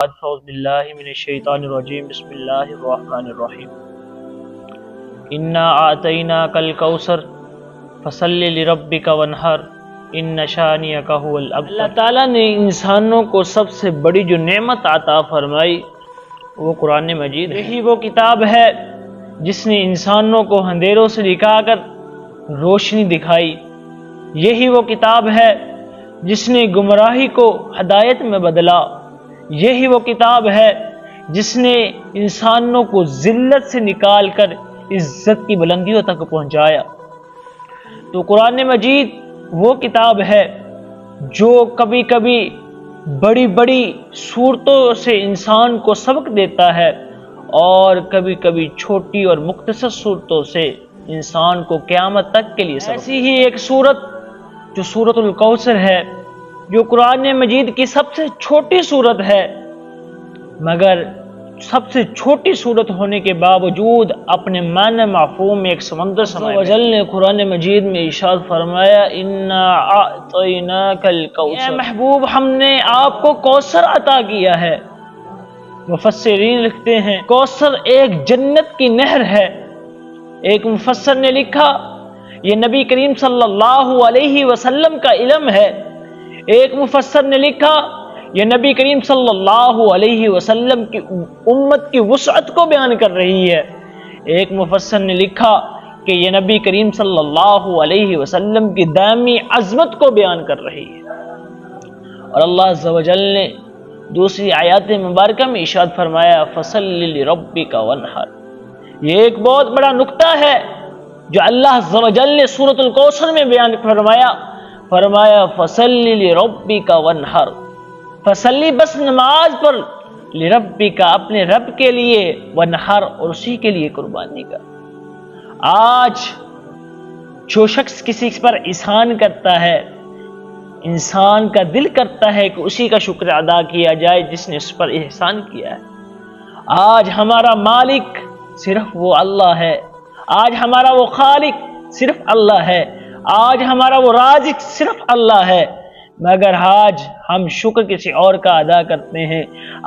اعوذ باللہ من الشیطان الرجیم بسم اللہ الرحمن الرحیم انا اعطیناک الکوثر فصل لربک وانحر ان شانئک ھو الابتر۔ اللہ تعالیٰ نے انسانوں کو سب سے بڑی جو نعمت عطا فرمائی وہ قرآن مجید ہے۔ یہی وہ کتاب ہے جس نے انسانوں کو اندھیروں سے نکال کر روشنی دکھائی۔ یہی وہ کتاب ہے جس نے گمراہی کو ہدایت میں بدلا۔ یہی وہ کتاب ہے جس نے انسانوں کو ذلت سے نکال کر عزت کی بلندیوں تک پہنچایا۔ تو قرآن مجید وہ کتاب ہے جو کبھی کبھی بڑی بڑی صورتوں سے انسان کو سبق دیتا ہے اور کبھی کبھی چھوٹی اور مختصر صورتوں سے انسان کو قیامت تک کے لیے سبق۔ ایسی ہی ایک صورت جو سورۃ الکوثر ہے، جو قرآن مجید کی سب سے چھوٹی صورت ہے، مگر سب سے چھوٹی صورت ہونے کے باوجود اپنے معنی مفہوم میں ایک سمندر سمایا۔ اللہ جل نے قرآن مجید میں ارشاد فرمایا انا اعطیناک الکوثر، اے محبوب ہم نے آپ کو کوثر عطا کیا ہے۔ مفسرین لکھتے ہیں کوثر ایک جنت کی نہر ہے۔ ایک مفسر نے لکھا یہ نبی کریم صلی اللہ علیہ وسلم کا علم ہے۔ ایک مفسر نے لکھا یہ نبی کریم صلی اللہ علیہ وسلم کی امت کی وسعت کو بیان کر رہی ہے۔ ایک مفسر نے لکھا کہ یہ نبی کریم صلی اللہ علیہ وسلم کی دائمی عظمت کو بیان کر رہی ہے۔ اور اللہ عز و جل نے دوسری آیات مبارکہ میں ارشاد فرمایا فَصَلِّ لِرَبِّكَ وَانْحَرْ۔ یہ ایک بہت بڑا نقطہ ہے جو اللہ عز و جل نے سورۃ الکوثر میں بیان فرمایا فَصَلِّ لِرَبِّكَ وَانْحَرْ، فصلی بس نماز پر، لربک اپنے رب کے لیے، وانحر اور اسی کے لیے قربانی کر۔ آج جو شخص کسی پر احسان کرتا ہے، انسان کا دل کرتا ہے کہ اسی کا شکر ادا کیا جائے جس نے اس پر احسان کیا ہے۔ آج ہمارا مالک صرف وہ اللہ ہے، آج ہمارا وہ خالق صرف اللہ ہے، آج ہمارا وہ رازق صرف اللہ ہے، مگر آج ہم شکر کسی اور کا ادا کرتے ہیں۔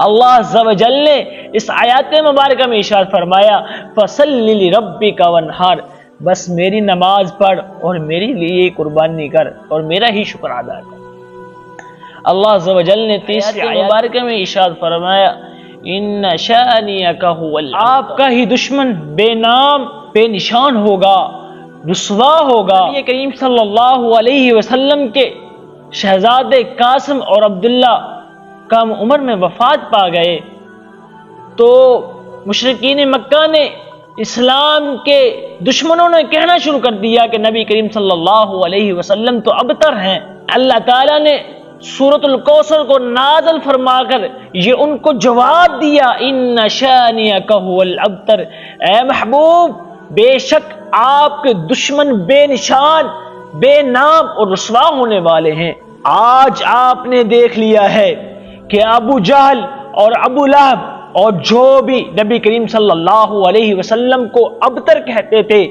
اللہ عز و جل نے اس آیات مبارکہ میں ارشاد فرمایا فَصَلِّ لِرَبِّكَ وَانْحَرْ، بس میری نماز پڑھ اور میرے لیے قربانی کر اور میرا ہی شکر ادا کر۔ اللہ عز و جل نے تیسری آیت مبارکہ میں ارشاد فرمایا اِنَّ شَانِئَکَ ھُوَ الْأَبْتَرُ، آپ کا ہی دشمن بے نام بے نشان ہوگا، رسوا ہوگا۔ نبی کریم صلی اللہ علیہ وسلم کے شہزادے قاسم اور عبداللہ کم عمر میں وفات پا گئے تو مشرکین مکہ نے، اسلام کے دشمنوں نے کہنا شروع کر دیا کہ نبی کریم صلی اللہ علیہ وسلم تو ابتر ہیں۔ اللہ تعالیٰ نے سورۃ الکوثر کو نازل فرما کر یہ ان کو جواب دیا ان شانئک ھو الابتر، اے محبوب بے شک آپ کے دشمن بے نشان بے نام اور رسوا ہونے والے ہیں۔ آج آپ نے دیکھ لیا ہے کہ ابو جہل اور ابو لہب اور جو بھی نبی کریم صلی اللہ علیہ وسلم کو ابتر کہتے تھے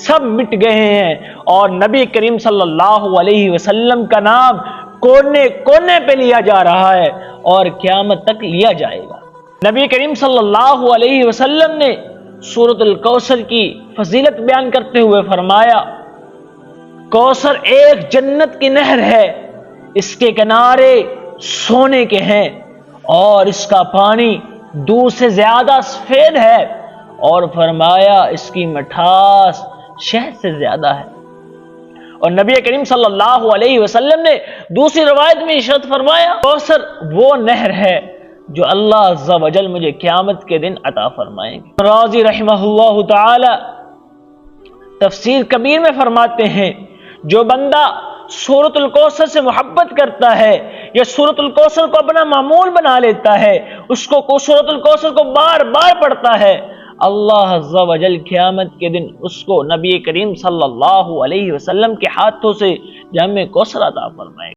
سب مٹ گئے ہیں، اور نبی کریم صلی اللہ علیہ وسلم کا نام کونے کونے پہ لیا جا رہا ہے اور قیامت تک لیا جائے گا۔ نبی کریم صلی اللہ علیہ وسلم نے سورۃ الکوثر کی فضیلت بیان کرتے ہوئے فرمایا کوثر ایک جنت کی نہر ہے، اس کے کنارے سونے کے ہیں اور اس کا پانی دودھ سے زیادہ سفید ہے، اور فرمایا اس کی مٹھاس شہد سے زیادہ ہے۔ اور نبی کریم صلی اللہ علیہ وسلم نے دوسری روایت میں ارشاد فرمایا کوثر وہ نہر ہے جو اللہ عز و جل مجھے قیامت کے دن عطا فرمائیں گے۔ راضی رحمہ اللہ تعالی تفسیر کبیر میں فرماتے ہیں جو بندہ سورۃ الکوثر سے محبت کرتا ہے یا سورۃ الکوثر کو اپنا معمول بنا لیتا ہے، اس کو سورۃ الکوثر کو بار بار پڑھتا ہے، اللہ عز و جل قیامت کے دن اس کو نبی کریم صلی اللہ علیہ وسلم کے ہاتھوں سے جام کوثر عطا فرمائے گا۔